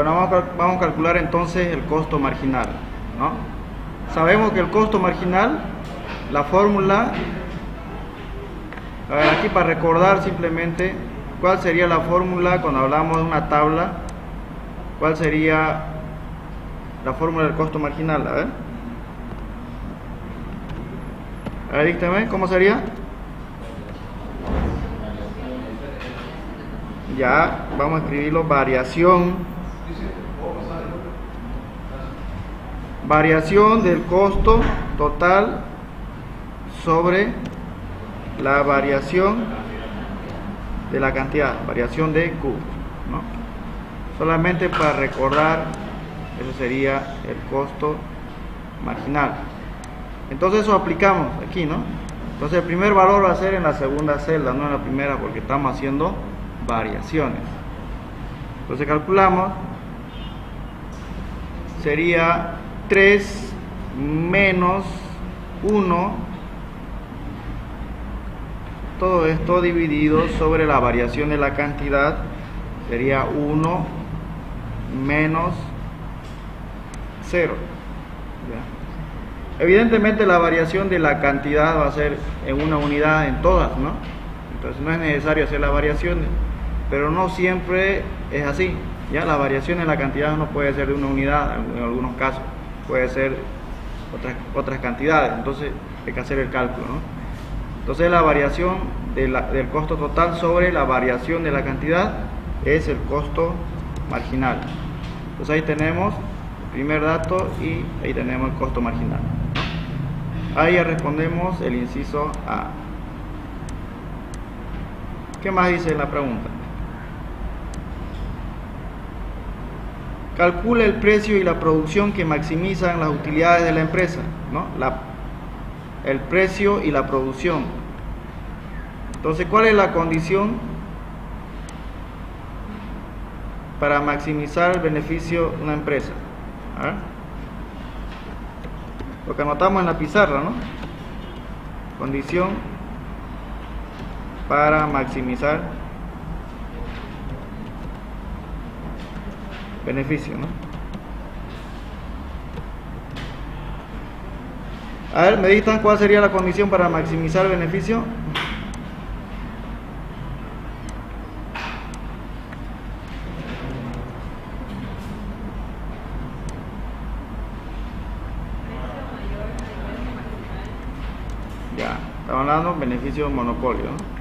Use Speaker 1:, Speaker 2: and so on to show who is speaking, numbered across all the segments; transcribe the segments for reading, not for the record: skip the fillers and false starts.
Speaker 1: Bueno, vamos a calcular entonces el costo marginal, ¿no? Sabemos que el costo marginal, la fórmula, a ver, aquí para recordar simplemente, ¿cuál sería la fórmula cuando hablamos de una tabla? ¿Cuál sería la fórmula del costo marginal? A ver, dígame, ¿cómo sería? Ya, vamos a escribirlo, variación del costo total sobre la variación de la cantidad, variación de Q, ¿no? Solamente para recordar, eso sería el costo marginal. Entonces eso aplicamos aquí, ¿no? Entonces el primer valor va a ser en la segunda celda, no en la primera, porque estamos haciendo variaciones. Entonces calculamos, sería 3 menos 1, todo esto dividido sobre la variación de la cantidad, sería 1 menos 0. ¿Ya? Evidentemente la variación de la cantidad va a ser en una unidad en todas, ¿no? Entonces no es necesario hacer las variaciones, pero no siempre es así. Ya la variación en la cantidad no puede ser de una unidad, en algunos casos puede ser otras cantidades, entonces hay que hacer el cálculo, ¿no? Entonces la variación del costo total sobre la variación de la cantidad es el costo marginal. Entonces ahí tenemos el primer dato y ahí tenemos el costo marginal, ¿no? Ahí ya respondemos el inciso A. ¿Qué más dice en la pregunta? Calcula el precio y la producción que maximizan las utilidades de la empresa, ¿no? El precio y la producción. Entonces, ¿cuál es la condición para maximizar el beneficio de una empresa? A ver. Lo que anotamos en la pizarra, ¿no? Condición para maximizar beneficio, ¿no? A ver, ¿me dictan cuál sería la condición para maximizar el beneficio? Ya, estamos hablando de beneficio de monopolio, ¿no?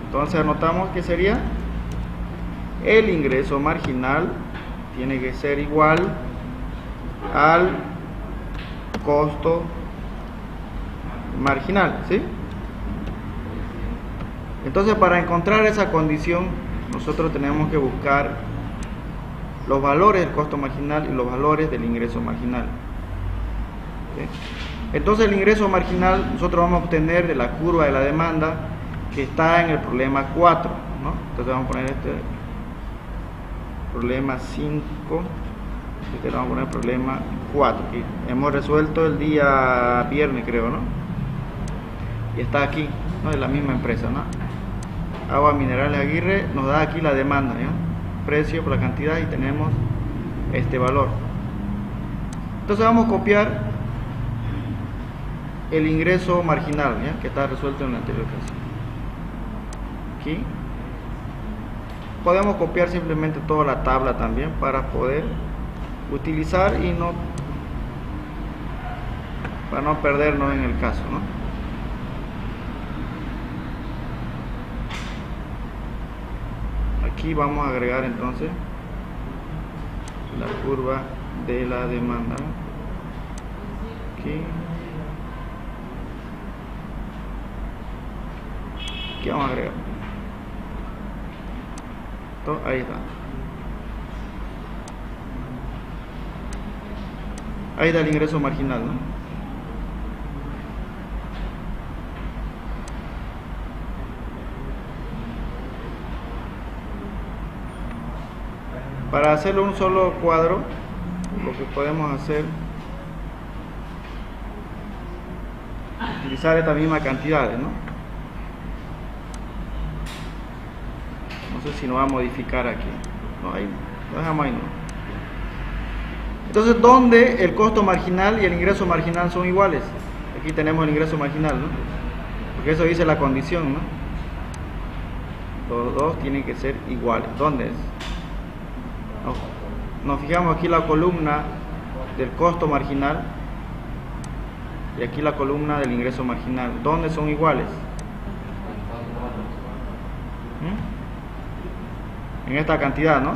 Speaker 1: Entonces anotamos que sería el ingreso marginal tiene que ser igual al costo marginal, ¿sí? Entonces para encontrar esa condición nosotros tenemos que buscar los valores del costo marginal y los valores del ingreso marginal, ¿sí? Entonces el ingreso marginal nosotros vamos a obtener de la curva de la demanda que está en el problema 4, ¿no? Entonces vamos a poner este problema 5, este vamos a poner problema 4, aquí hemos resuelto el día viernes, creo, ¿no? Y está aquí, ¿no? De la misma empresa, ¿no? Agua Minerales Aguirre nos da aquí la demanda, ¿ya? Precio por la cantidad y tenemos este valor. Entonces vamos a copiar el ingreso marginal, ¿ya? Que está resuelto en el anterior caso. Aquí podemos copiar simplemente toda la tabla también para poder utilizar y para no perdernos en el caso, ¿no? Aquí vamos a agregar entonces la curva de la demanda, ¿no? Aquí vamos a agregar. Ahí está. Ahí está el ingreso marginal, ¿no? Para hacerlo un solo cuadro, lo que podemos hacer utilizar estas mismas cantidades, ¿no? No sé si nos va a modificar aquí. No, ahí, lo dejamos ahí, ¿no? Entonces, ¿dónde el costo marginal y el ingreso marginal son iguales? Aquí tenemos el ingreso marginal, ¿no? Porque eso dice la condición, ¿no? Los dos tienen que ser iguales. ¿Dónde es? Nos fijamos aquí la columna del costo marginal y aquí la columna del ingreso marginal. ¿Dónde son iguales? En esta cantidad, ¿no?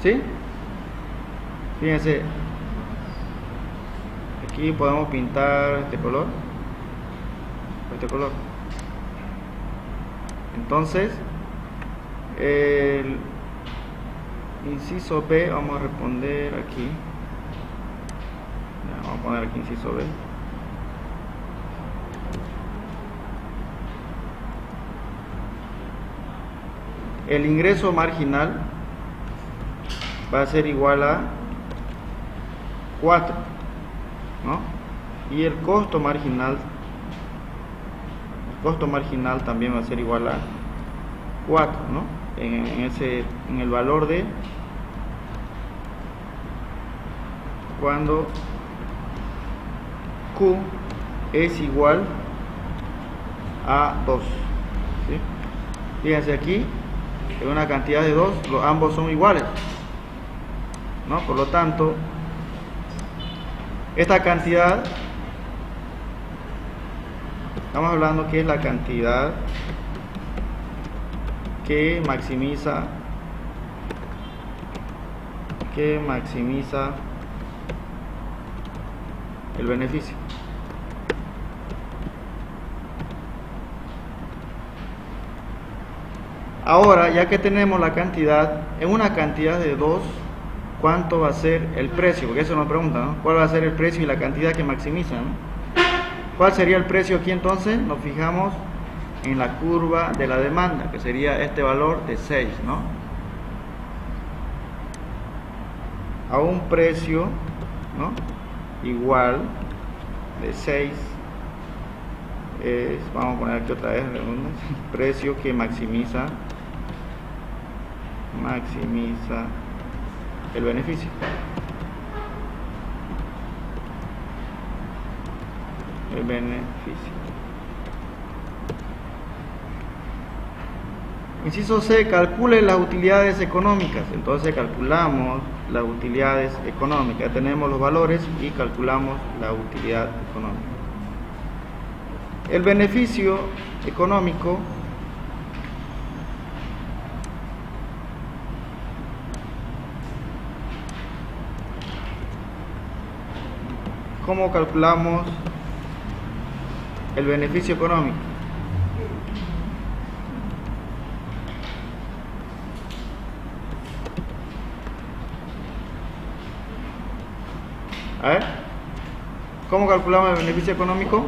Speaker 1: ¿Sí? Fíjense, aquí podemos pintar este color, entonces el inciso B, vamos a responder aquí, vamos a poner aquí inciso B. El ingreso marginal va a ser igual a 4, ¿no? Y el costo marginal también va a ser igual a 4, ¿no? En el valor de cuando Q es igual a 2, ¿sí? Fíjense aquí, en una cantidad de 2, ambos son iguales, ¿no? Por lo tanto, esta cantidad, estamos hablando que es la cantidad que maximiza el beneficio. Ahora, ya que tenemos la cantidad, en una cantidad de 2, ¿cuánto va a ser el precio? Porque eso nos pregunta, ¿no? ¿Cuál va a ser el precio y la cantidad que maximiza, ¿no? ¿Cuál sería el precio aquí entonces? Nos fijamos en la curva de la demanda, que sería este valor de 6, ¿no? A un precio, ¿no?, igual de 6 es, vamos a poner aquí otra vez, precio que maximiza el beneficio. Inciso C, calcule las utilidades económicas. Entonces calculamos las utilidades económicas. Tenemos los valores y calculamos la utilidad económica. El beneficio económico ¿cómo calculamos el beneficio económico? A ver, ¿cómo calculamos el beneficio económico?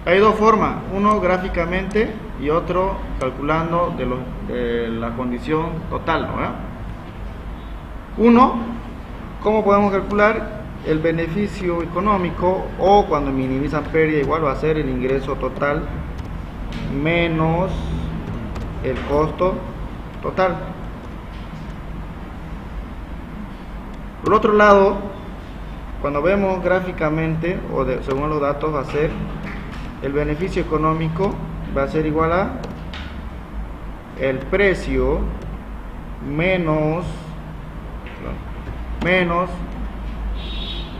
Speaker 1: Hay dos formas, uno gráficamente y otro calculando de la condición total, ¿no? Uno, ¿cómo podemos calcular el beneficio económico? O cuando minimizan pérdida, igual va a ser el ingreso total menos el costo total. Por otro lado, cuando vemos gráficamente o según los datos, va a ser el beneficio económico va a ser igual a el precio menos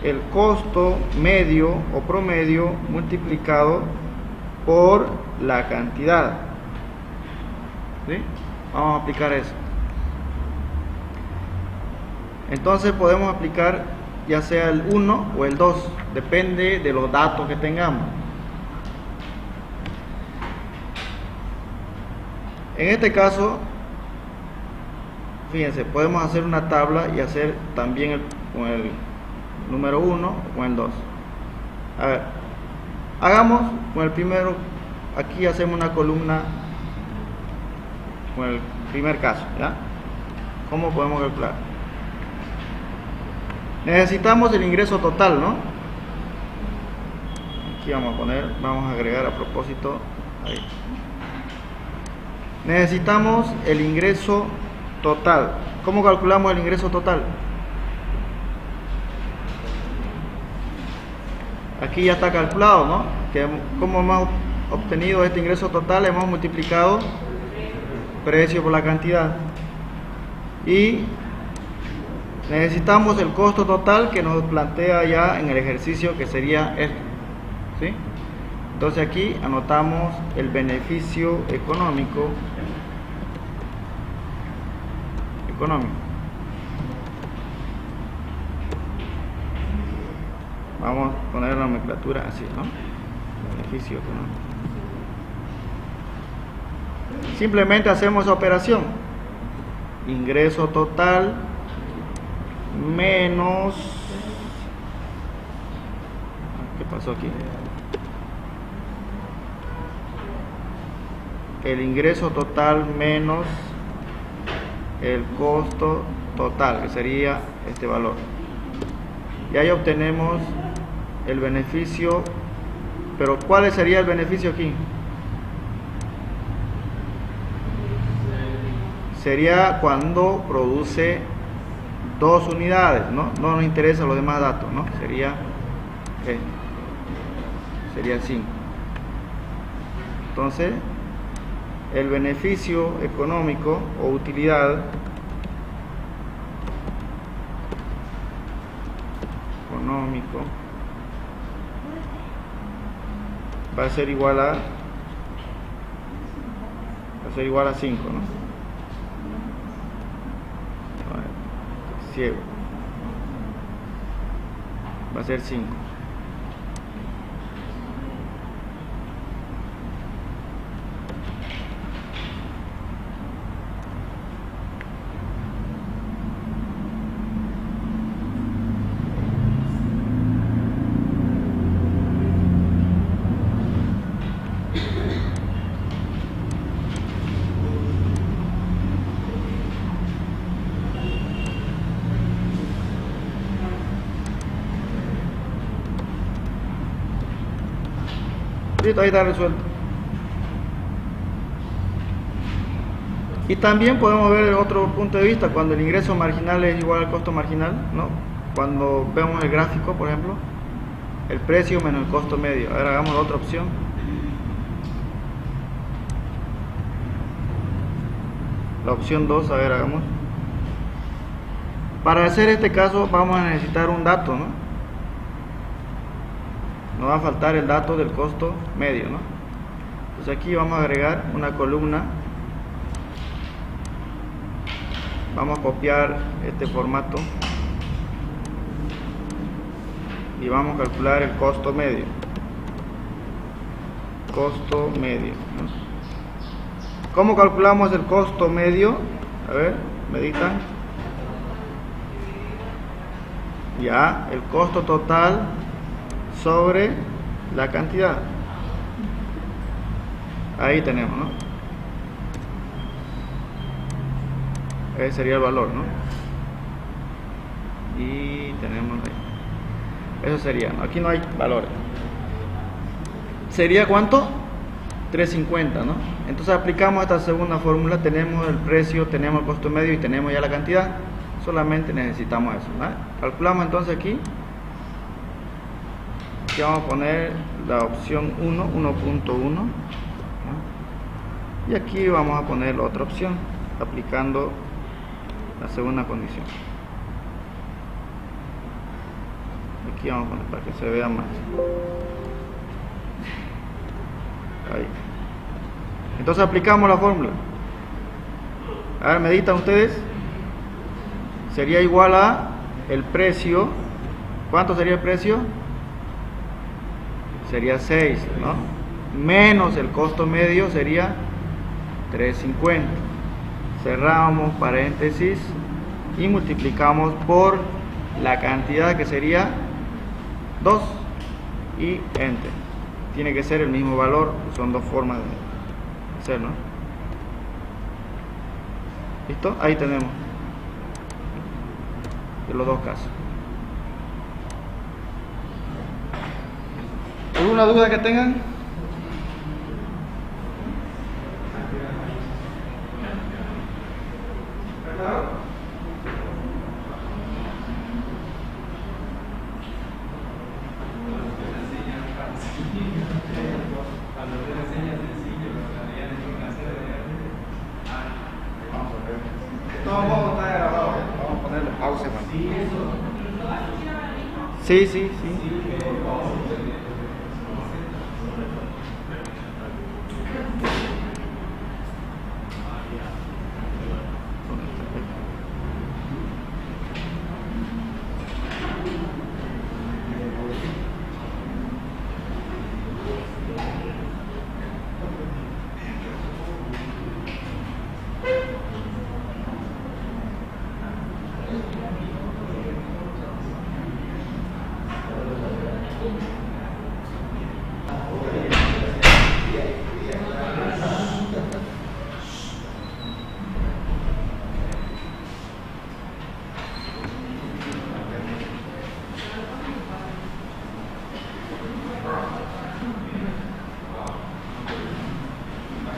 Speaker 1: el costo medio o promedio multiplicado por la cantidad. ¿Sí? Vamos a aplicar eso. Entonces podemos aplicar ya sea el 1 o el 2, depende de los datos que tengamos. En este caso, fíjense, podemos hacer una tabla y hacer también con el número 1 o con el 2. A ver, hagamos con el primero, aquí hacemos una columna con el primer caso, ¿ya? ¿Cómo podemos calcular? Necesitamos el ingreso total, ¿no? Aquí vamos a agregar a propósito, ahí. Necesitamos el ingreso total. ¿Cómo calculamos el ingreso total? Aquí ya está calculado, ¿no? ¿Cómo hemos obtenido este ingreso total? Hemos multiplicado precio por la cantidad. Y necesitamos el costo total que nos plantea ya en el ejercicio, que sería esto, ¿sí? Entonces aquí anotamos el beneficio económico. Vamos a poner la nomenclatura así, ¿no? Beneficio económico. Simplemente hacemos esa operación. Ingreso total menos... ¿Qué pasó aquí? El ingreso total menos el costo total, que sería este valor. Y ahí obtenemos el beneficio. Pero ¿cuál sería el beneficio aquí? Sería cuando produce 2 unidades, ¿no? No nos interesan los demás datos, ¿no? Sería 5. Entonces, el beneficio económico o utilidad económico va a ser igual a 5, ¿no? Ciego. Va a ser 5. Listo, ahí está resuelto. Y también podemos ver el otro punto de vista, cuando el ingreso marginal es igual al costo marginal, ¿no? Cuando vemos el gráfico, por ejemplo, el precio menos el costo medio. Ahora hagamos la otra opción. La opción 2, a ver, hagamos. Para hacer este caso vamos a necesitar un dato, ¿no? Nos va a faltar el dato del costo medio, ¿no? Entonces aquí vamos a agregar una columna. Vamos a copiar este formato y vamos a calcular el costo medio. Costo medio, ¿no? ¿Cómo calculamos el costo medio? A ver, meditan. Ya, el costo total sobre la cantidad. Ahí tenemos, ¿no? Ese sería el valor, ¿no? Y tenemos ahí. Eso sería, ¿no? Aquí no hay valores. ¿Sería cuánto? 350, ¿no? Entonces aplicamos esta segunda fórmula. Tenemos el precio, tenemos el costo medio y tenemos ya la cantidad. Solamente necesitamos eso, ¿no? Calculamos entonces aquí. Aquí vamos a poner la opción 1, 1.1, ¿no? Y aquí vamos a poner la otra opción, aplicando la segunda condición. Aquí vamos a poner para que se vea más. Ahí. Entonces aplicamos la fórmula. A ver, meditan ustedes. Sería igual a el precio. ¿Cuánto sería el precio? Sería 6, ¿no? Menos el costo medio sería 350. Cerramos paréntesis y multiplicamos por la cantidad, que sería 2, y enter. Tiene que ser el mismo valor, son dos formas de hacer, ¿no? ¿Listo? Ahí tenemos. de los dos casos. ¿Alguna duda que tengan? Vamos a ponerle pausa. Sí, sí, sí.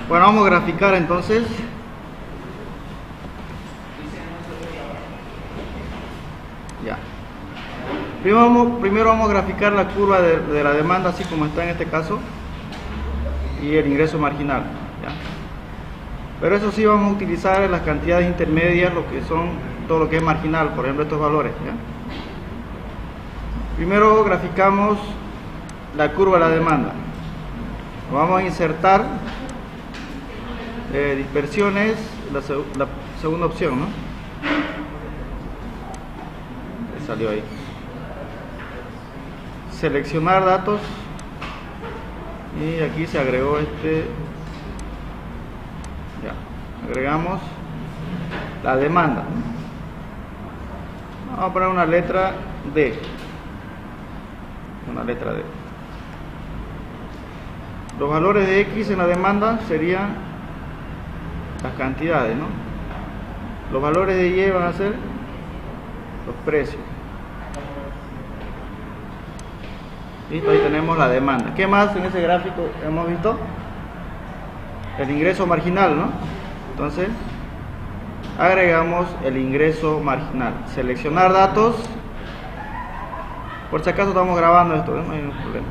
Speaker 1: Bueno, vamos a graficar entonces. Ya. Primero vamos a graficar la curva de la demanda, así como está en este caso, y el ingreso marginal. ¿Ya? Pero eso sí, vamos a utilizar las cantidades intermedias, lo que son todo lo que es marginal, por ejemplo estos valores. ¿Ya? Primero graficamos la curva de la demanda. Vamos a insertar dispersiones, la segunda opción, ¿no? Salió ahí. Seleccionar datos, y aquí se agregó ya, agregamos la demanda. Vamos a poner una letra D. Una letra D. Los valores de X en la demanda serían las cantidades, ¿no? Los valores de Y van a ser los precios. Listo, ahí tenemos la demanda. ¿Qué más en ese gráfico hemos visto? El ingreso marginal, ¿no? Entonces, agregamos el ingreso marginal. Seleccionar datos. Por si acaso estamos grabando esto, ¿no? No hay ningún problema.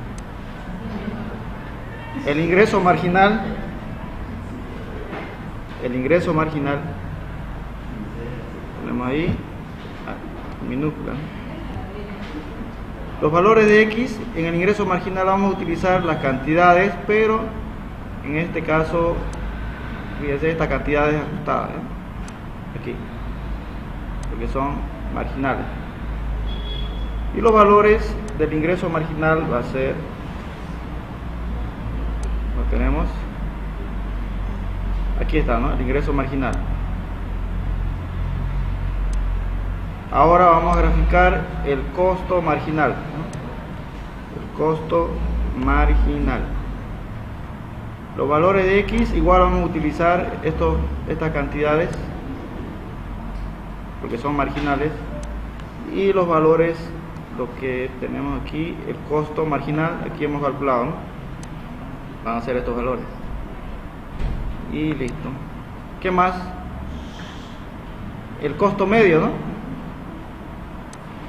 Speaker 1: El ingreso marginal. El ingreso marginal. Ponemos ahí minúscula. Los valores de X en el ingreso marginal vamos a utilizar las cantidades, pero en este caso, fíjense, esta cantidad es ajustada, ¿eh? Aquí, porque son marginales. Y los valores del ingreso marginal va a ser, lo tenemos, aquí está, ¿no? El ingreso marginal. Ahora vamos a graficar el costo marginal, ¿no? El costo marginal. Los valores de X igual vamos a utilizar estas cantidades porque son marginales, y los valores, lo que tenemos aquí, el costo marginal, aquí hemos calculado, ¿no? Van a ser estos valores y listo. ¿Qué más? El costo medio, ¿no?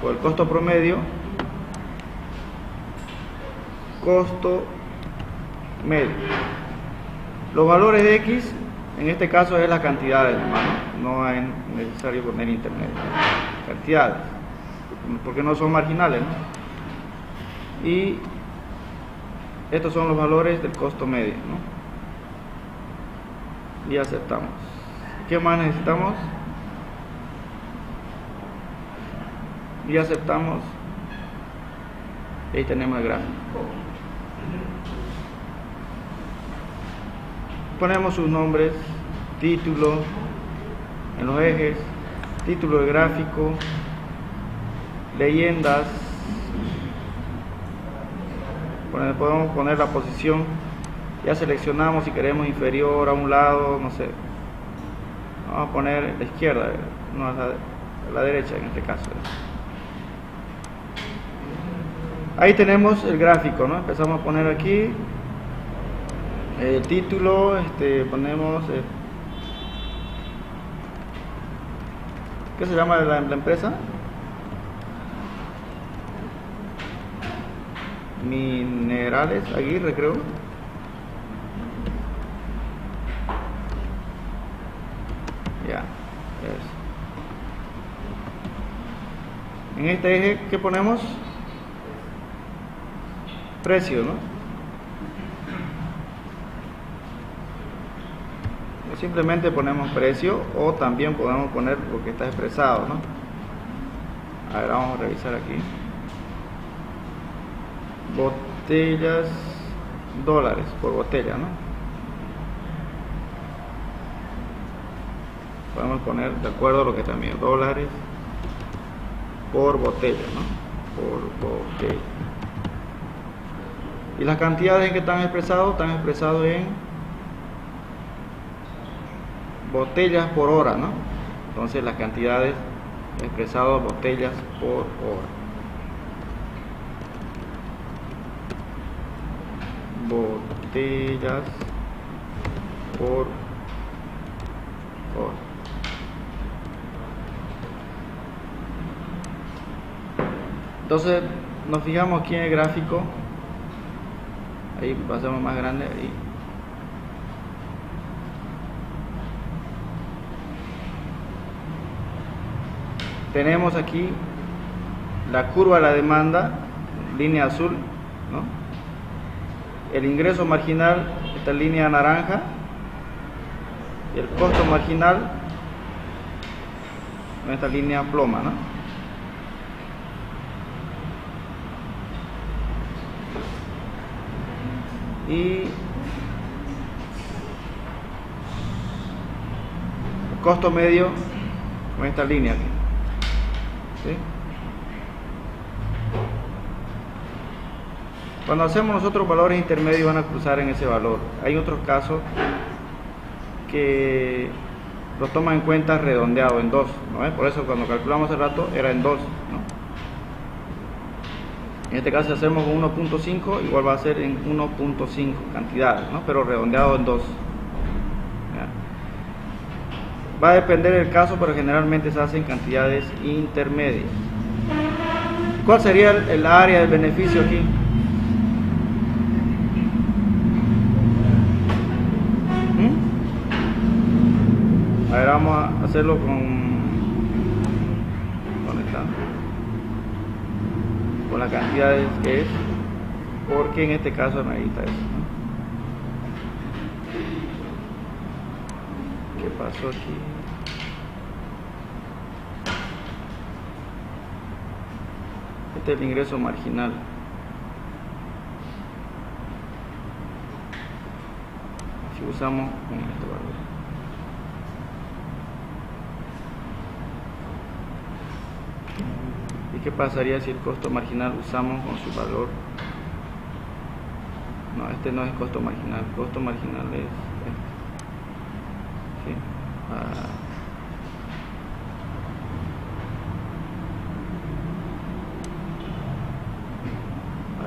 Speaker 1: O el costo promedio, costo medio. Los valores de X en este caso es las cantidades, no es necesario poner intermedio, cantidades, porque no son marginales, ¿no? Y estos son los valores del costo medio, ¿no? Y aceptamos. ¿Qué más necesitamos? Y aceptamos. Ahí tenemos el gráfico. Ponemos sus nombres, título en los ejes, título del gráfico, leyendas. Podemos poner la posición. Ya seleccionamos si queremos inferior, a un lado, no sé. Vamos a poner la izquierda, no a la a la derecha en este caso. Ahí tenemos el gráfico, ¿no? Empezamos a poner aquí el título, ponemos ¿qué se llama la empresa? Minerales Aguirre, creo. Ya, eso. En este eje, ¿qué ponemos? Precio, ¿no? Simplemente ponemos precio, o también podemos poner lo que está expresado, ¿no? A ver, vamos a revisar aquí. Botellas, dólares por botella, ¿no? Podemos poner de acuerdo a lo que también, dólares por botella, ¿no? Por botella. Y las cantidades que están expresados en botellas por hora, ¿no? Entonces las cantidades expresadas botellas por hora. Botellas por hora. Entonces nos fijamos aquí en el gráfico. Ahí pasamos más grande ahí. Tenemos aquí la curva de la demanda, línea azul, ¿no? El ingreso marginal, esta línea naranja, y el costo marginal, esta línea ploma, ¿no? Y el costo medio con esta línea aquí. ¿Sí? Cuando hacemos nosotros valores intermedios van a cruzar en ese valor. Hay otros casos que lo toman en cuenta redondeado en 2, ¿no? Por eso cuando calculamos hace rato era en 2, ¿no? En este caso hacemos con 1.5, igual va a ser en 1.5 cantidades, ¿no? Pero redondeado en 2. Va a depender del caso, pero generalmente se hacen cantidades intermedias. ¿Cuál sería el área del beneficio aquí? A ver, vamos a hacerlo con la cantidad que es, porque en este caso necesita eso, ¿no? ¿Qué pasó aquí? Este es el ingreso marginal. Si usamos con este valor. ¿Y qué pasaría si el costo marginal usamos con su valor? No, este no es costo marginal. El costo marginal es este. ¿Sí?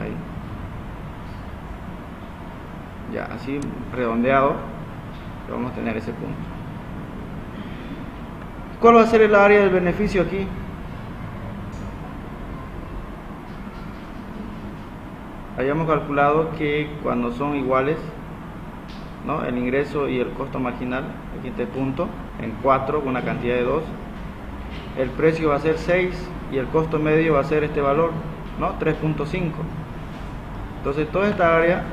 Speaker 1: Ahí. Ya, así redondeado, vamos a tener ese punto. ¿Cuál va a ser el área del beneficio aquí? Habíamos calculado que cuando son iguales, ¿no? El ingreso y el costo marginal, aquí este punto, en 4 con una cantidad de 2, el precio va a ser 6 y el costo medio va a ser este valor, ¿no? 3.5. Entonces toda esta área,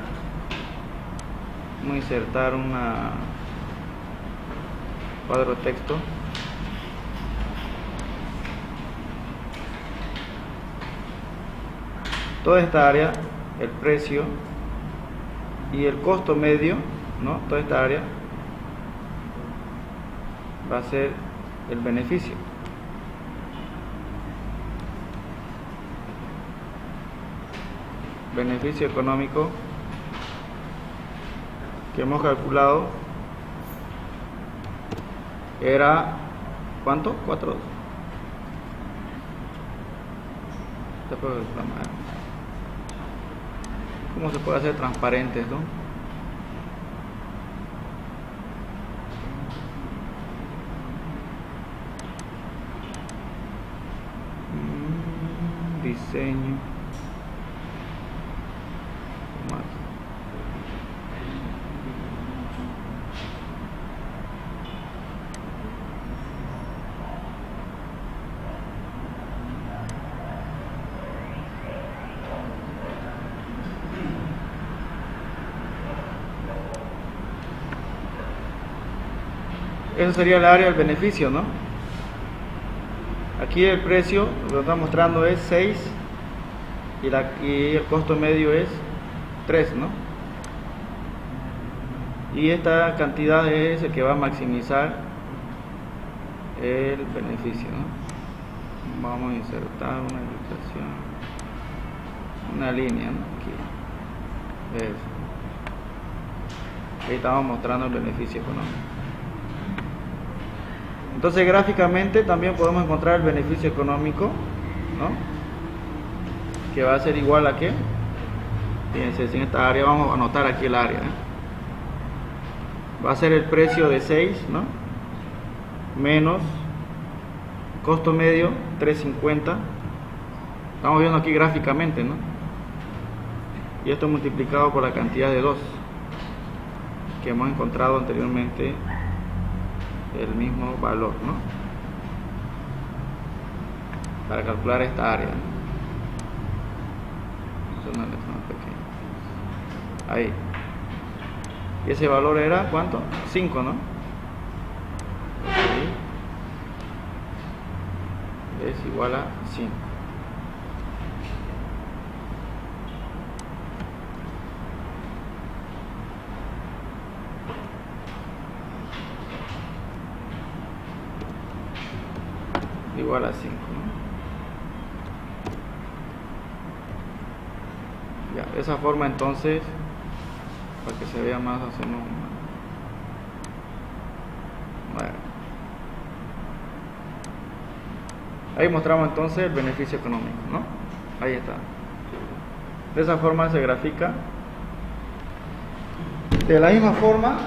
Speaker 1: vamos a insertar una cuadro de texto. Toda esta área, el precio y el costo medio, ¿no? Toda esta área va a ser el beneficio. Beneficio económico que hemos calculado era ¿cuánto? pero está mal. ¿Cómo se puede hacer transparente esto? Diseño. Más. Eso sería el área del beneficio, ¿no? Aquí el precio, lo que está mostrando es 6 y el costo medio es 3, ¿no? Y esta cantidad es el que va a maximizar el beneficio, ¿no? Vamos a insertar una ilustración, una línea, ¿no? Aquí. Eso. Ahí estamos mostrando el beneficio económico. Entonces gráficamente también podemos encontrar el beneficio económico, ¿no? Que va a ser igual a ¿qué? Fíjense, en esta área vamos a anotar aquí el área, ¿eh? Va a ser el precio de 6, ¿no? Menos costo medio 3.50. Estamos viendo aquí gráficamente, ¿no? Y esto multiplicado por la cantidad de 2 que hemos encontrado anteriormente, el mismo valor, ¿no? Para calcular esta área, ¿no? Es una letra más pequeña. Ahí. Y ese valor era ¿cuánto? 5, ¿no? Ahí. Es igual a 5. Igual a 5, ¿no? Ya, de esa forma entonces, para que se vea más, hacemos bueno. Ahí mostramos entonces el beneficio económico, ¿no? Ahí está. De esa forma se grafica. De la misma forma,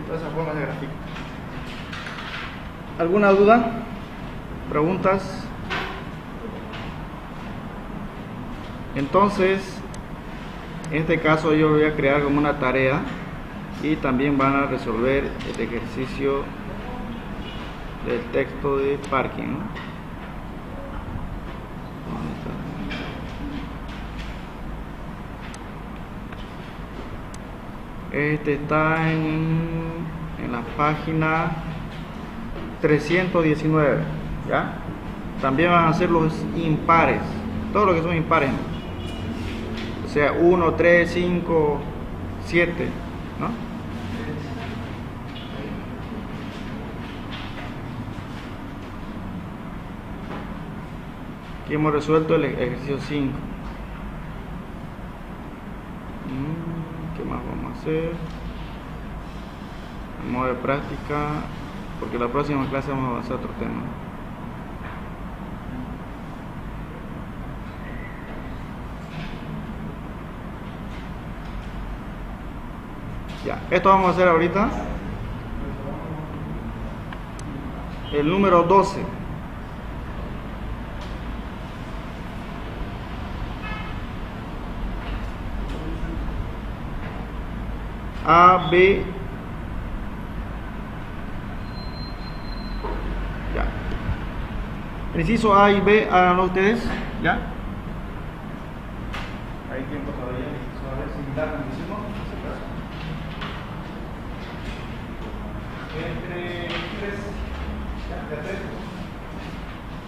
Speaker 1: de esa forma se grafica. ¿Alguna duda? ¿Preguntas? Entonces, en este caso yo lo voy a crear como una tarea y también van a resolver el ejercicio del texto de parking, ¿no? Este está en la página 319, ¿ya? También van a ser los impares, todo lo que son impares, ¿no? O sea, 1, 3, 5, 7, ¿no? Aquí hemos resuelto el ejercicio 5. ¿Qué más vamos a hacer? En modo de práctica, porque la próxima clase vamos a avanzar a otro tema. Ya, esto vamos a hacer ahorita. El número 12. A, B. Ya. El inciso A y B, háganlo ustedes. ¿Ya? Hay tiempo todavía. El inciso A, B, similar al mismo. Entre 3. Ya, de 3.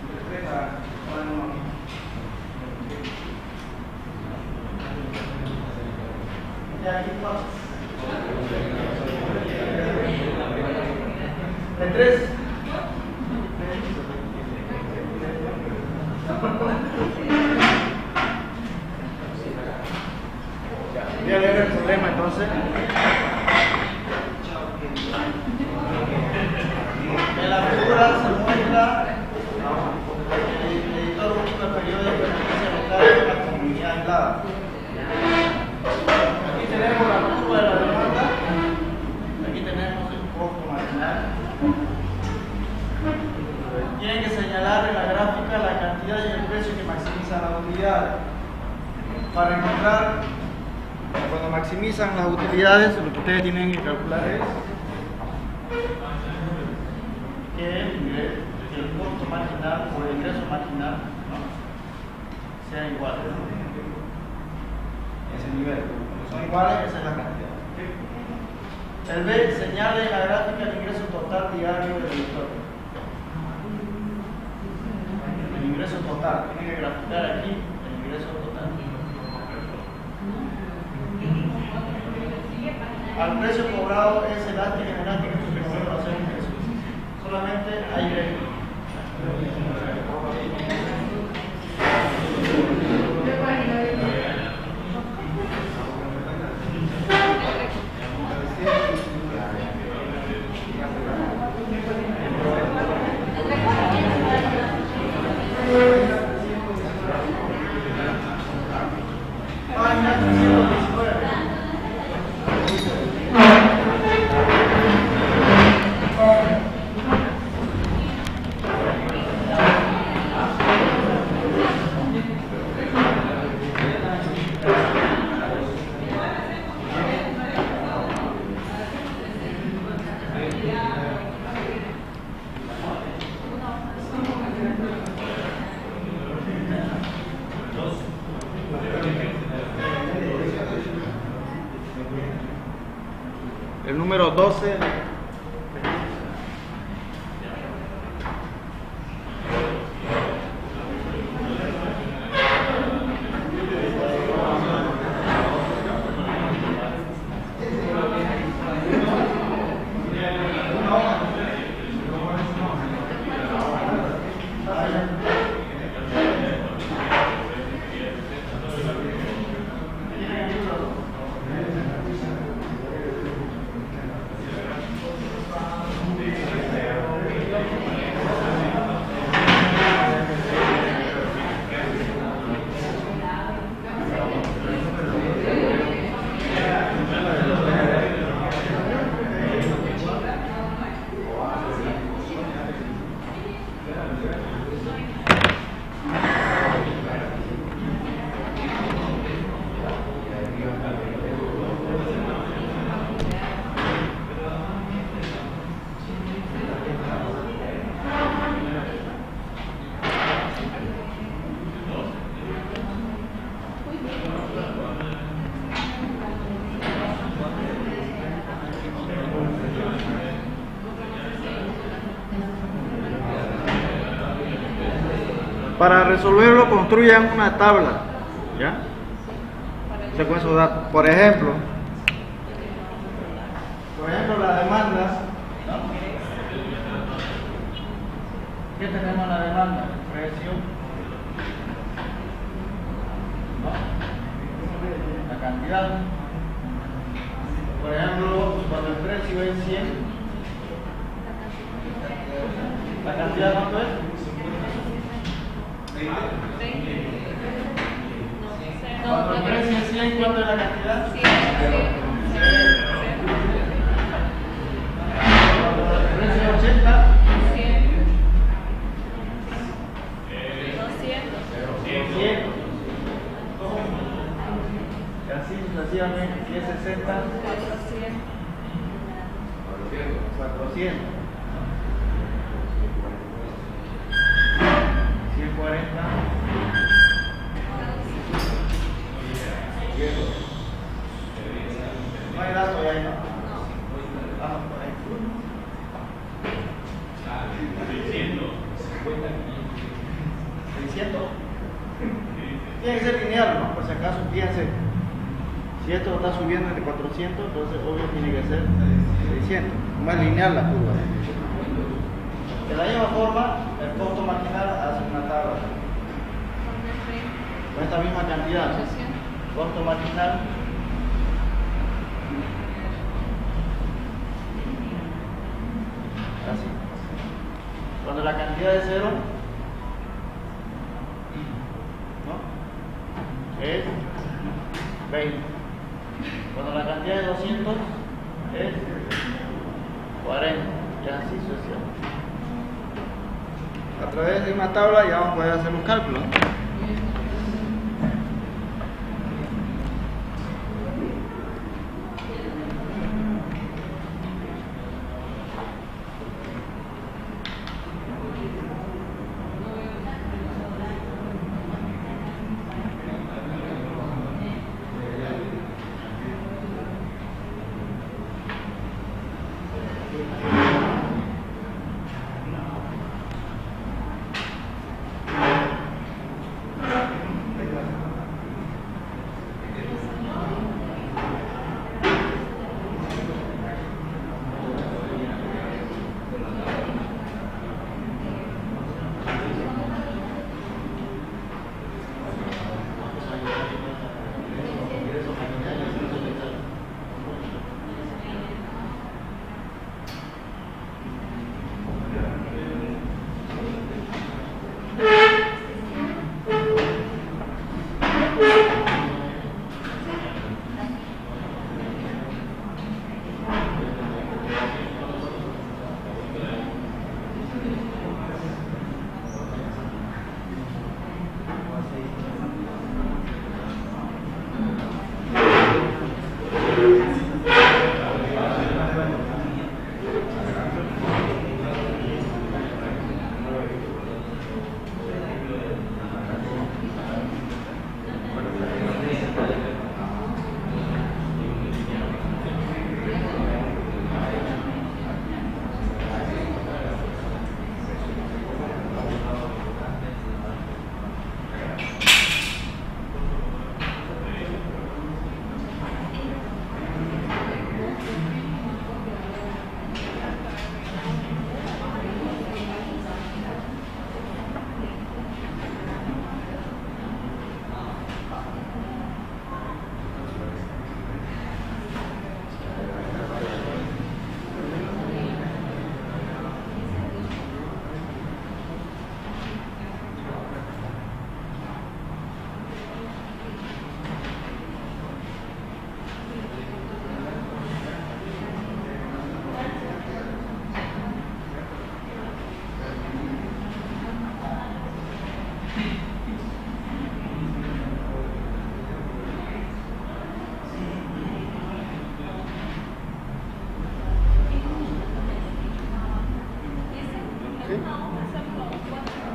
Speaker 1: Entre 3 a 1. Ya, aquí está. De 3. Voy a leer el problema entonces. En la figura se muestra el editor busca el periodo de permanencia local de una comunidad aislada. Aquí tenemos la curva de la demanda, aquí tenemos el costo marginal. Tienen que señalar en la gráfica la cantidad y el precio que maximizan las utilidades. Para encontrar, cuando maximizan las utilidades, lo que ustedes tienen que calcular es que el costo marginal o el ingreso marginal, ¿no?, sea igual. Ese nivel. Cuando son iguales, esa es la cantidad. El B señala en la gráfica el ingreso total diario del editor. El ingreso total. Tienen que graficar aquí el ingreso total. Al precio cobrado es elástica y elástica porque no va a hacer ingresos. Solamente hay B. El número 12. Para resolverlo, construyan una tabla, ¿ya? Con esos datos. Por ejemplo, la demanda, ¿no? ¿Qué tenemos en la demanda? El precio, ¿no?, la cantidad. Por ejemplo, cuando el precio es 100, ¿la cantidad cuánto es?
Speaker 2: 20.
Speaker 1: Cuando el precio es 100, ¿cuánto es la cantidad?
Speaker 2: 100.
Speaker 1: Cuando el precio es 80,
Speaker 2: 100. 200.
Speaker 1: 200. Y así sucesivamente, si es 60,
Speaker 2: 400.
Speaker 1: 400. 140. No hay datos ahí, ¿no? Vamos por ahí. 600. Tiene que ser lineal, ¿no? Por si acaso, fíjense. Si esto está subiendo de 400, entonces obvio tiene que ser 600. Más lineal la curva. De la misma forma, el costo marginal hace una tabla. Con esta misma cantidad. Costo marginal cantidad de 0, ¿no? Es 20. Cuando la cantidad de 200 es 40, y así sucesivamente. A través de una tabla ya vamos a poder hacer un cálculo, ¿no?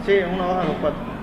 Speaker 1: Sí, 1 baja los 4.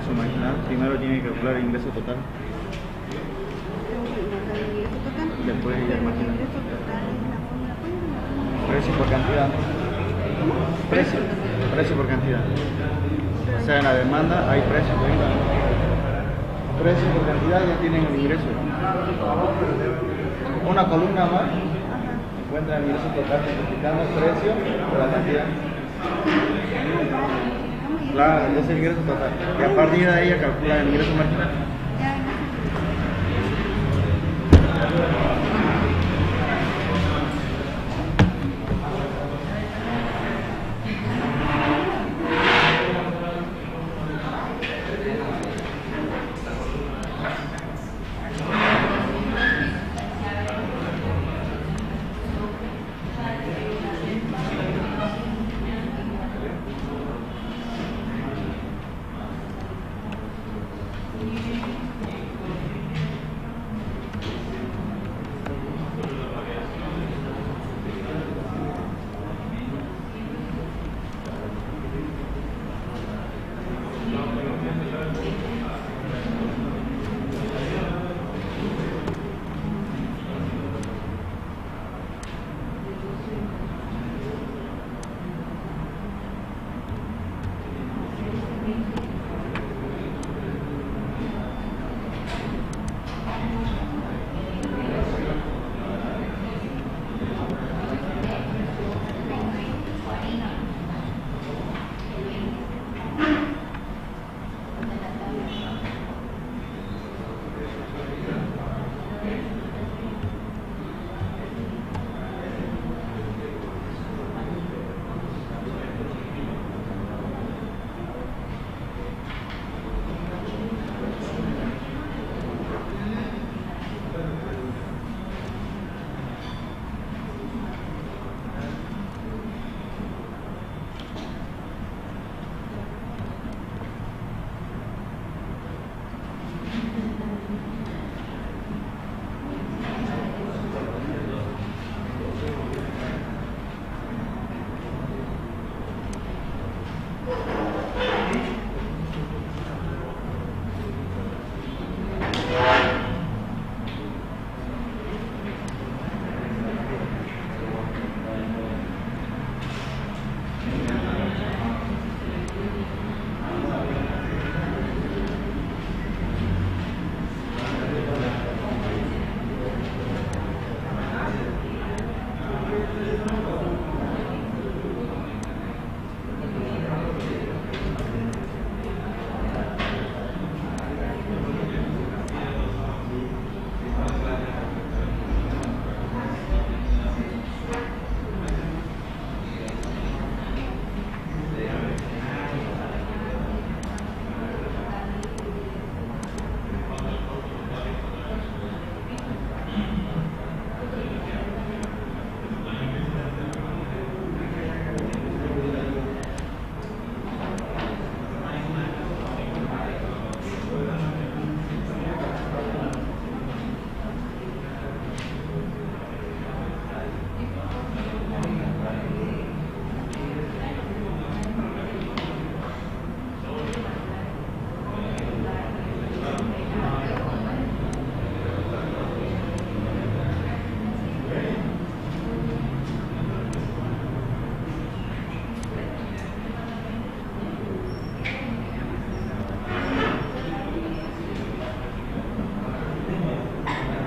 Speaker 1: ingreso marginal. Primero tiene que calcular el ingreso total, después el marginal. Precio por cantidad. Precio por cantidad. O sea, en la demanda hay precio por venta. Precio por cantidad ya tienen el ingreso. Una columna más encuentra el ingreso total multiplicando el precio por la cantidad. Claro, ese es el ingreso total. Y a partir de ahí ya calcula el ingreso marginal.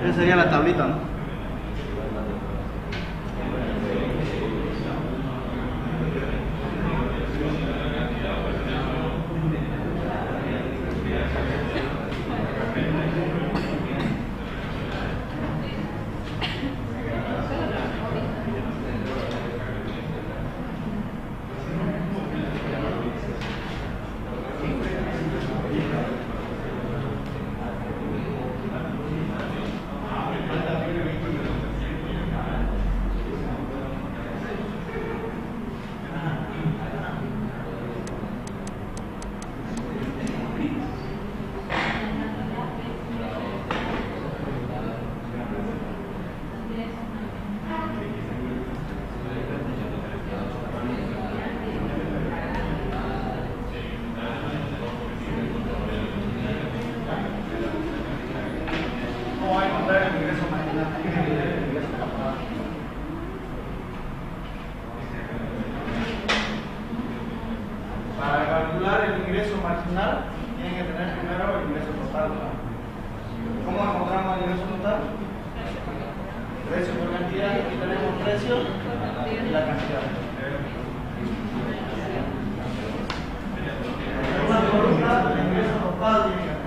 Speaker 1: Esa sería la tablita, ¿no? marginal, tienen que tener primero el ingreso total, ¿no? ¿Cómo encontramos el ingreso total? Precio por cantidad, aquí tenemos precio y la cantidad. Una columna de ingreso total tiene que tener.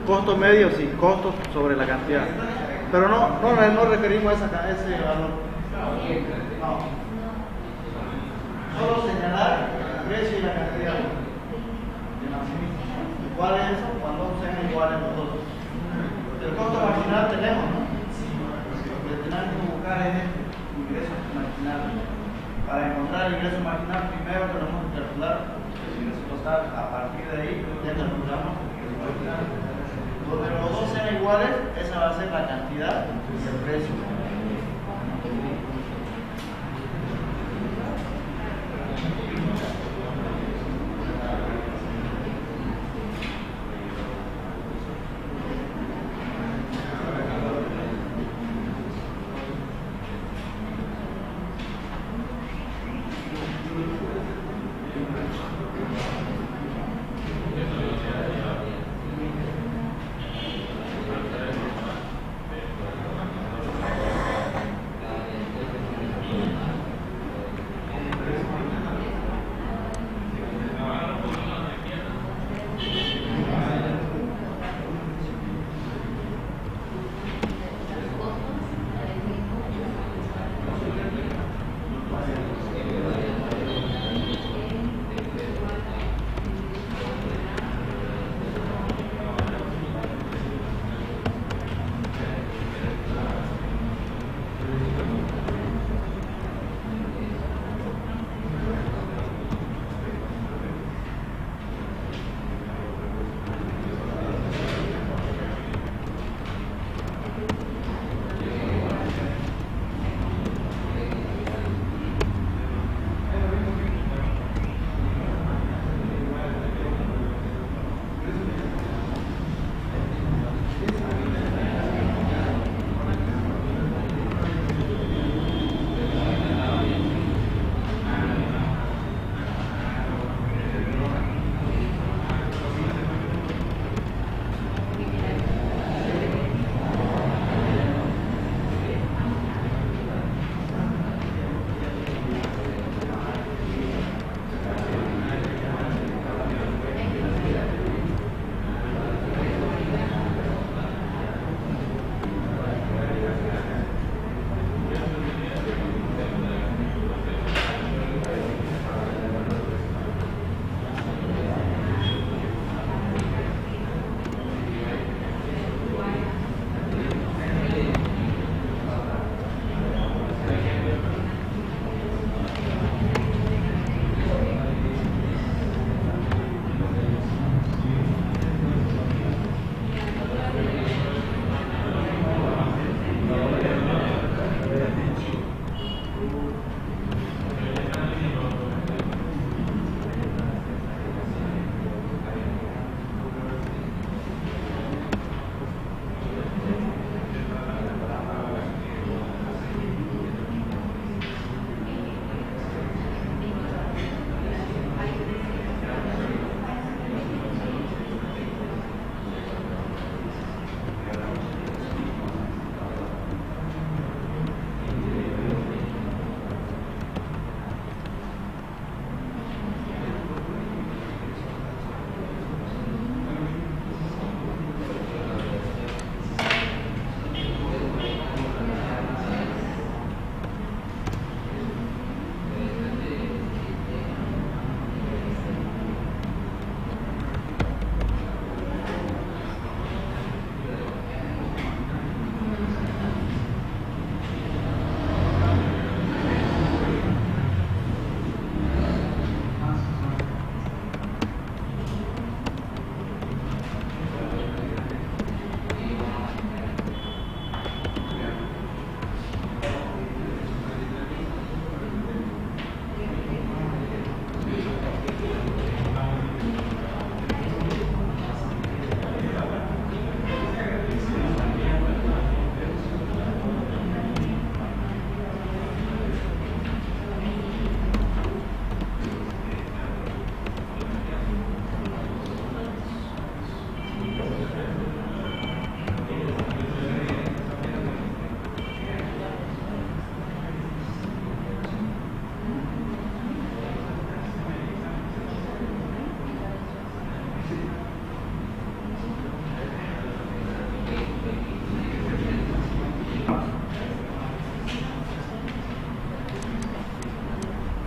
Speaker 1: Costo medio, sí, costo sobre la cantidad. Pero no referimos a ese valor. No. Solo señalar el precio y la cantidad. ¿Cuál es eso? Cuando sean iguales los dos. El costo marginal tenemos, ¿no? Lo que tenemos que buscar es este, ingreso marginal. Para encontrar el ingreso marginal, primero tenemos que calcular el ingreso total. A partir de ahí, ya calculamos el ingreso marginal. Donde los dos sean iguales, esa va a ser la cantidad y el precio.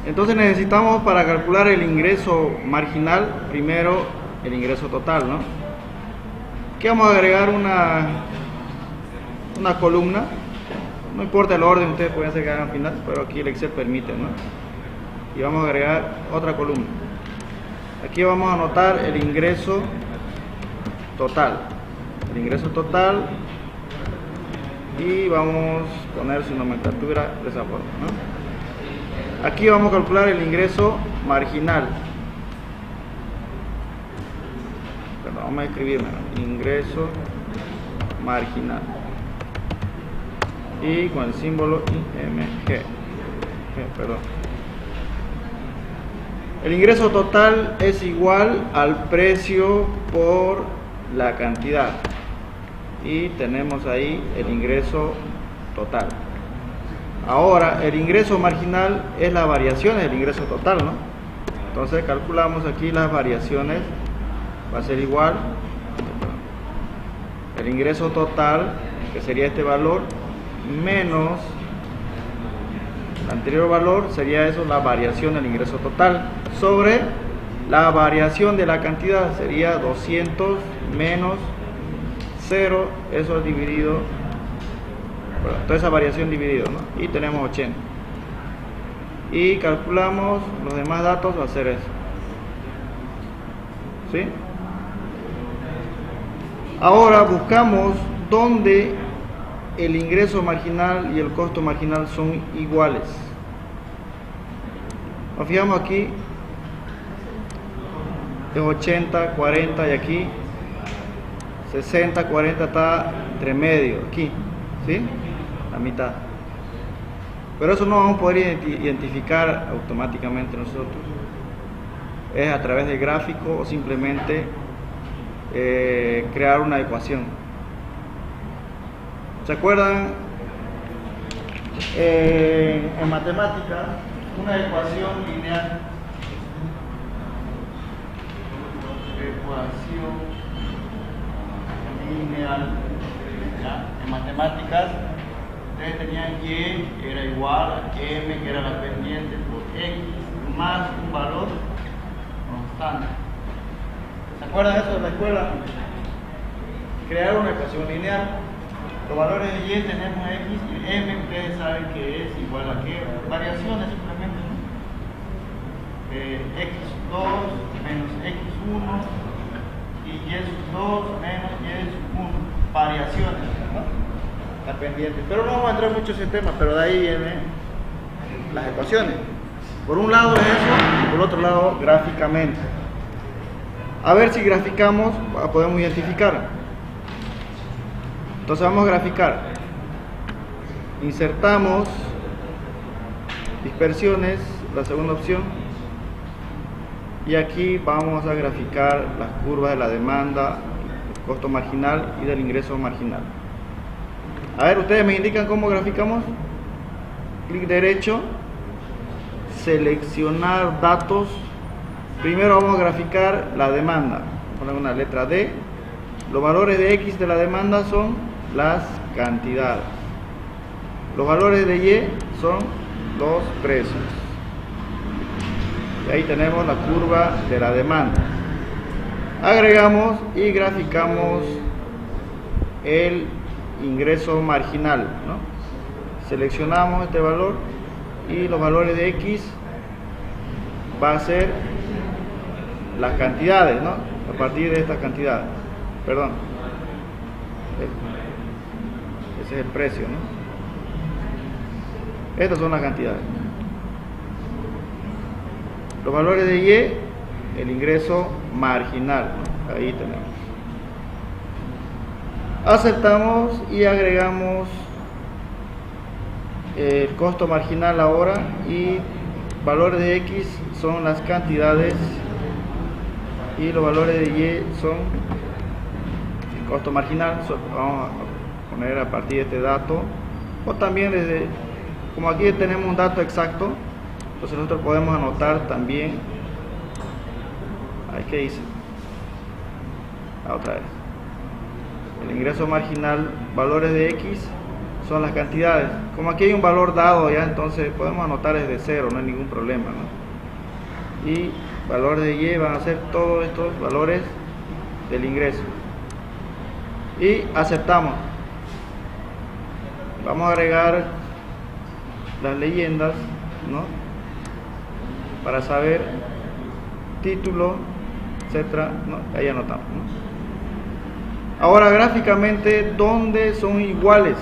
Speaker 1: Entonces necesitamos para calcular el ingreso marginal, primero el ingreso total, ¿no? Aquí vamos a agregar una columna, no importa el orden, ustedes pueden hacer que hagan final, pero aquí el Excel permite, ¿no? Y vamos a agregar otra columna. Aquí vamos a anotar el ingreso total. El ingreso total, y vamos a poner su nomenclatura de esa forma, ¿no? Aquí vamos a calcular el ingreso marginal. Perdón, vamos a escribirme, ¿no? Ingreso marginal. Y con el símbolo IMG. Perdón. El ingreso total es igual al precio por la cantidad. Y tenemos ahí el ingreso total. Ahora, el ingreso marginal es la variación del ingreso total, ¿no? Entonces calculamos aquí las variaciones. Va a ser igual el ingreso total, que sería este valor, menos el anterior valor, sería eso, la variación del ingreso total, sobre la variación de la cantidad, sería 200 menos 0, eso es dividido, bueno, toda esa variación dividido, ¿no? Y tenemos 80. Y calculamos los demás datos, va a ser eso. ¿Sí? Ahora buscamos dónde el ingreso marginal y el costo marginal son iguales. Nos fijamos aquí, es 80, 40 y aquí 60, 40 está entre medio, aquí, ¿sí? La mitad. Pero eso no vamos a poder identificar automáticamente nosotros. Es a través del gráfico o simplemente crear una ecuación. ¿Se acuerdan? En matemáticas, una ecuación lineal. Ecuación lineal. ¿Ya? En matemáticas, ustedes tenían y era igual a m, que era la pendiente, por x más un valor constante. ¿Se acuerdan de eso de la escuela? Crear una ecuación lineal. Los valores de y tenemos x y m, ustedes saben que es igual a qué, variaciones simplemente, ¿no? X2 menos x1 y y2 menos y1, variaciones, ¿no? La pendiente. Pero no vamos a entrar mucho en ese tema, pero de ahí vienen las ecuaciones. Por un lado es eso, y por otro lado gráficamente. A ver si graficamos, podemos identificar. Entonces vamos a graficar. Insertamos dispersiones, la segunda opción. Y aquí vamos a graficar las curvas de la demanda, el costo marginal y del ingreso marginal. A ver, ustedes me indican cómo graficamos. Clic derecho, seleccionar datos. Primero vamos a graficar la demanda. Poner una letra D. Los valores de X de la demanda son las cantidades. Los valores de Y son los precios. Y ahí tenemos la curva de la demanda. Agregamos y graficamos el ingreso marginal, ¿no? Seleccionamos este valor y los valores de X va a ser las cantidades, ¿no? A partir de estas cantidades. Perdón. Ese es el precio, ¿no? Estas son las cantidades. Los valores de Y, el ingreso marginal, ¿no? Ahí tenemos. Aceptamos y agregamos el costo marginal ahora, y valores de X son las cantidades y los valores de Y son el costo marginal. Vamos a poner a partir de este dato, o también desde, como aquí tenemos un dato exacto, entonces nosotros podemos anotar también, ahí que dice, otra vez, el ingreso marginal, valores de X son las cantidades. Como aquí hay un valor dado ya, entonces podemos anotar desde cero, no hay ningún problema, ¿no? Y valores de Y van a ser todos estos valores del ingreso. Y aceptamos. Vamos a agregar las leyendas, ¿no? Para saber título, etcétera, ¿no? Ahí anotamos, ¿no? Ahora gráficamente, ¿dónde son iguales?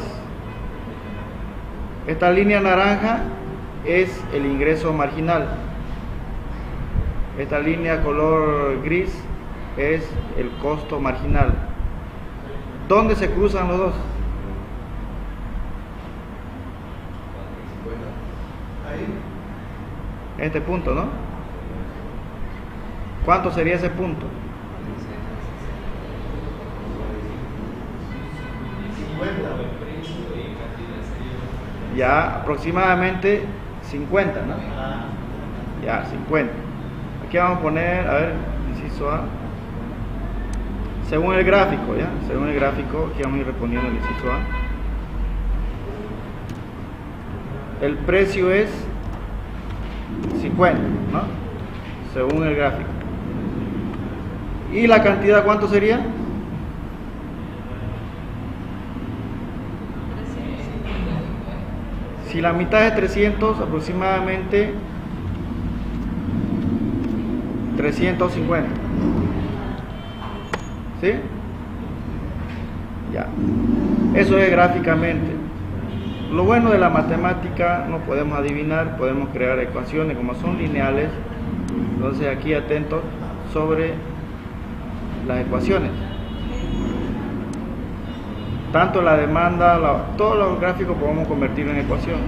Speaker 1: Esta línea naranja es el ingreso marginal. Esta línea color gris es el costo marginal. ¿Dónde se cruzan los dos? Este punto, ¿no? ¿Cuánto sería ese punto? 50. Ya aproximadamente 50, ¿no? Ya, 50. Aquí vamos a poner, a ver, inciso A. Según el gráfico, ¿ya? Según el gráfico, aquí vamos a ir respondiendo el inciso A. El precio es 50, ¿no? Según el gráfico. ¿Y la cantidad cuánto sería?
Speaker 2: 350.
Speaker 1: Si la mitad es 300, aproximadamente 350. ¿Sí? Ya. Eso es gráficamente. Lo bueno de la matemática, no podemos adivinar, podemos crear ecuaciones como son lineales. Entonces aquí atentos sobre las ecuaciones. Tanto la demanda, todos los gráficos podemos convertir en ecuación.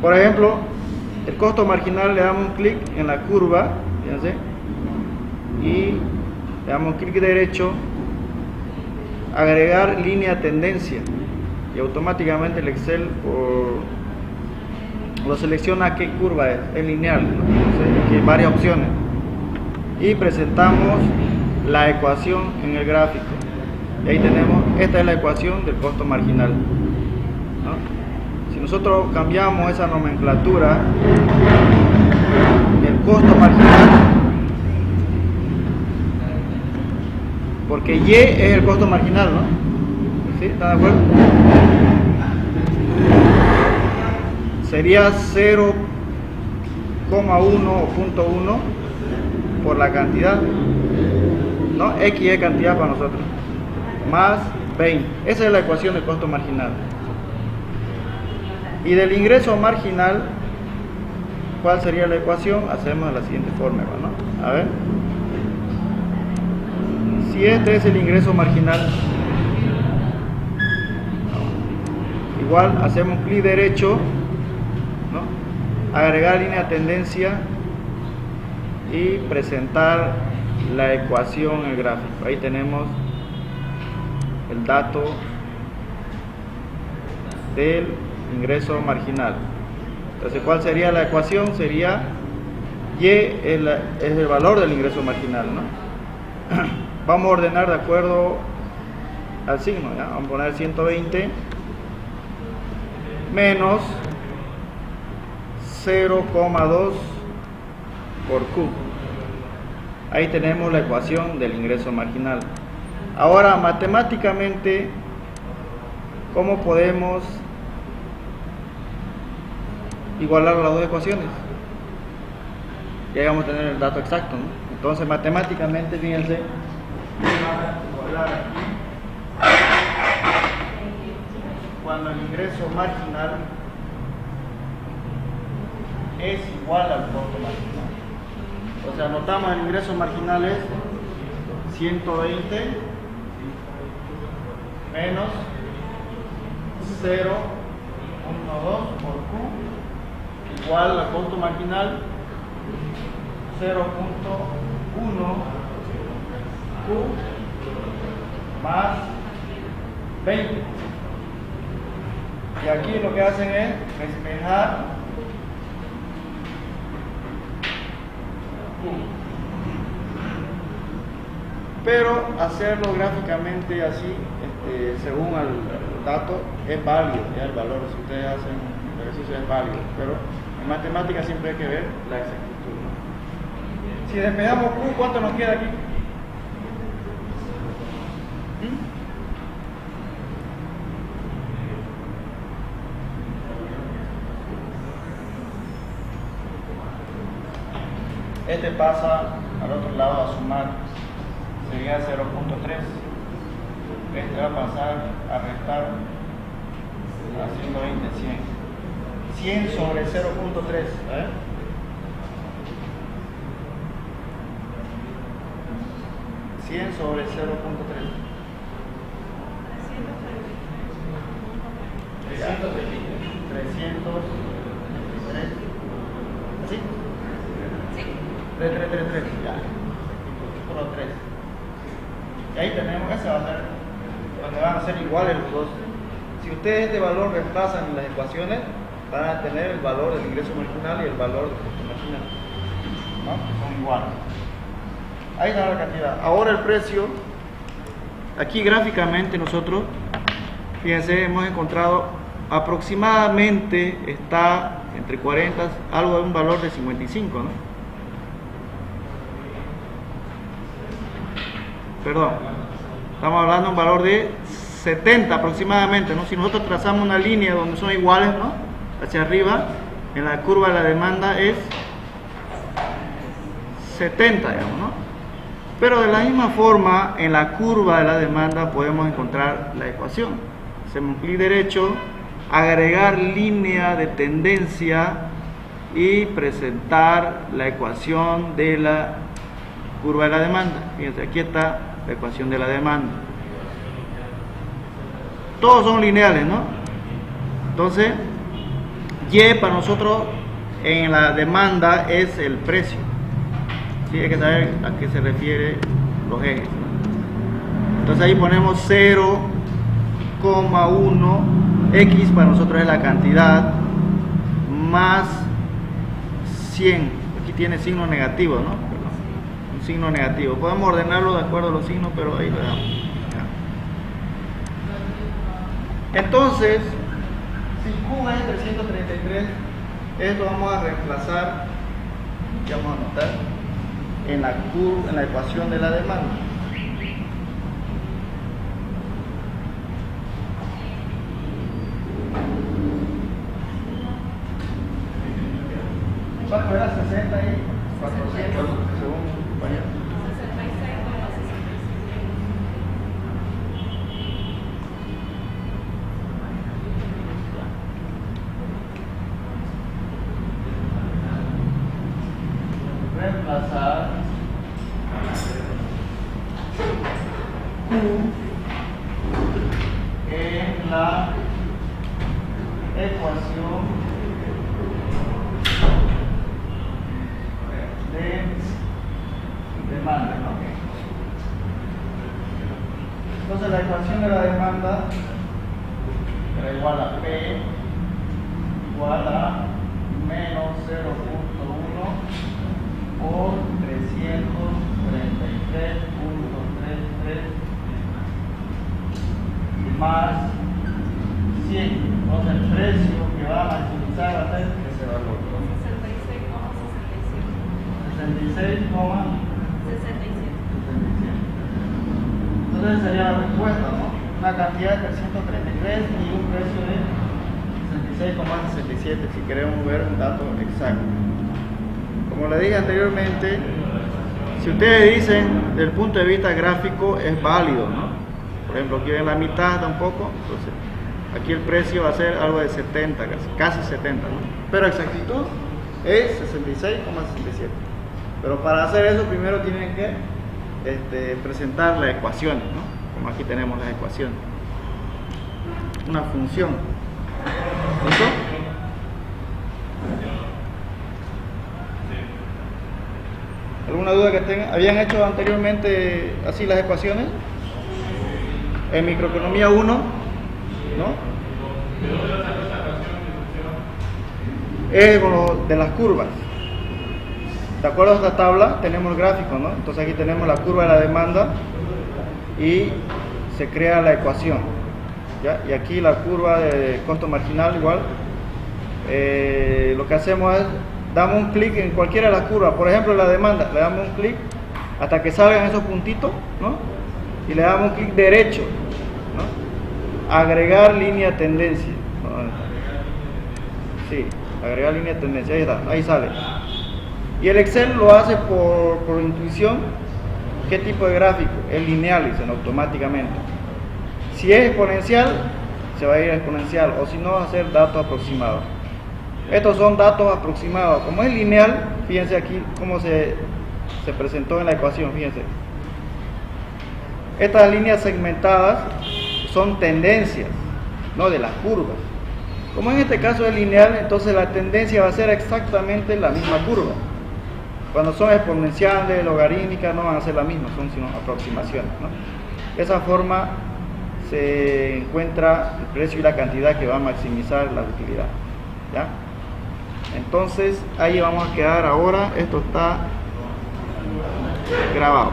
Speaker 1: Por ejemplo, el costo marginal, le damos un clic en la curva, fíjense, y le damos clic derecho, agregar línea tendencia, y automáticamente el Excel lo selecciona qué curva es lineal, ¿no? Entonces, aquí hay varias opciones y presentamos la ecuación en el gráfico. Y ahí tenemos, esta es la ecuación del costo marginal, ¿no? Si nosotros cambiamos esa nomenclatura, el costo marginal, porque Y es el costo marginal, ¿no? ¿Sí? ¿Están de acuerdo? Sería 0,1 o 0,1 por la cantidad, ¿no? X es cantidad para nosotros, más 20. Esa es la ecuación del costo marginal. Y del ingreso marginal, ¿cuál sería la ecuación? Hacemos de la siguiente forma, ¿no? A ver. Si este es el ingreso marginal, igual hacemos clic derecho, ¿no? Agregar línea de tendencia y presentar la ecuación en el gráfico. Ahí tenemos el dato del ingreso marginal. Entonces, ¿cuál sería la ecuación? Sería Y es el valor del ingreso marginal, ¿no? Vamos a ordenar de acuerdo al signo, ¿ya? Vamos a poner 120 menos 0,2 por Q. Ahí tenemos la ecuación del ingreso marginal. Ahora, matemáticamente, ¿cómo podemos igualar las dos ecuaciones? Ya vamos a tener el dato exacto, ¿no? Entonces, matemáticamente, fíjense, igualar aquí, cuando el ingreso marginal es igual al costo marginal. O sea, anotamos el ingreso marginal es 120 menos 0,12 por Q igual al costo marginal 0,1 Q más 20. Y aquí lo que hacen es despejar Q. Pero hacerlo gráficamente así es según el dato, es válido, ya el valor, si ustedes hacen el ejercicio es válido, pero en matemáticas siempre hay que ver la exactitud, ¿no? Si despejamos Q, ¿cuánto nos queda aquí? Este pasa al otro lado a sumar, sería 0.3. Este va a pasar a restar a 120, 100. 100 sobre 0.3. ¿Eh? 100 sobre 0.3. 323. ¿Así? 3, ya. Solo 3. Y ahí tenemos, ese va a ser, donde van a ser iguales los dos. Si ustedes este valor reemplazan en las ecuaciones, van a tener el valor del ingreso marginal y el valor del costo marginal, ¿no? Son iguales. Ahí está la cantidad. Ahora el precio, aquí gráficamente nosotros, fíjense, hemos encontrado aproximadamente está entre 40, algo de un valor de 55, ¿no? Perdón, estamos hablando de un valor de 70 aproximadamente, ¿no? Si nosotros trazamos una línea donde son iguales, ¿no? Hacia arriba, en la curva de la demanda es 70, digamos, ¿no? Pero de la misma forma, en la curva de la demanda podemos encontrar la ecuación. Hacemos clic derecho, agregar línea de tendencia y presentar la ecuación de la curva de la demanda. Fíjense, aquí está la ecuación de la demanda. Todos son lineales, ¿no? Entonces, Y para nosotros en la demanda es el precio. Sí, hay que saber a qué se refiere los ejes, ¿no? Entonces ahí ponemos 0,1, X para nosotros es la cantidad, más 100. Aquí tiene signo negativo, ¿no? Un signo negativo. Podemos ordenarlo de acuerdo a los signos, pero ahí lo dejamos. Entonces, si Q es 333, esto vamos a reemplazar, y vamos a anotar, en la curva, en la ecuación de la demanda. ¿Cuánto era? 60 y 400, según mi compañero.
Speaker 2: 66,66.
Speaker 1: Reemplazar Q en la ecuación de demanda, ¿no? Entonces la ecuación de la demanda era igual a P igual a menos 0.1 por 333.33 más 100. Entonces el precio que va a maximizar va a ser ese valor.
Speaker 2: 66,67.
Speaker 1: 66,67. Entonces sería la respuesta, ¿no? Una cantidad de 333 y un precio de 66,67 si queremos ver un dato exacto. Como le dije anteriormente, si ustedes dicen desde el punto de vista gráfico es válido, ¿no? Por ejemplo, aquí ven la mitad tampoco, entonces aquí el precio va a ser algo de 70, casi 70, ¿no? Pero exactitud es 66,67. Pero para hacer eso primero tienen que presentar las ecuaciones, ¿no? Como aquí tenemos las ecuaciones. Una función. ¿Listo? ¿Alguna duda que tengan? ¿Habían hecho anteriormente así las ecuaciones? En microeconomía 1, ¿no? Es con lo de las curvas. De acuerdo a esta tabla tenemos el gráfico, ¿no? Entonces aquí tenemos la curva de la demanda y se crea la ecuación, ¿ya? Y aquí la curva de costo marginal igual, lo que hacemos es, damos un clic en cualquiera de las curvas, por ejemplo la demanda, le damos un clic hasta que salgan esos puntitos, ¿no? Y le damos un clic derecho, ¿no? Agregar línea de tendencia, ¿no? Sí, agregar línea de tendencia, ahí está, ahí sale. Y el Excel lo hace por intuición. ¿Qué tipo de gráfico? Es lineal, dicen automáticamente. Si es exponencial, se va a ir a exponencial, o si no, va a ser datos aproximados. Estos son datos aproximados. Como es lineal, fíjense aquí cómo se presentó en la ecuación, fíjense. Estas líneas segmentadas son tendencias, no de las curvas. Como en este caso es lineal, entonces la tendencia va a ser exactamente la misma curva. Cuando son exponenciales, logarítmicas, no van a ser la misma, son sino aproximaciones, ¿no? De esa forma se encuentra el precio y la cantidad que va a maximizar la utilidad, ¿ya? Entonces ahí vamos a quedar ahora, esto está grabado.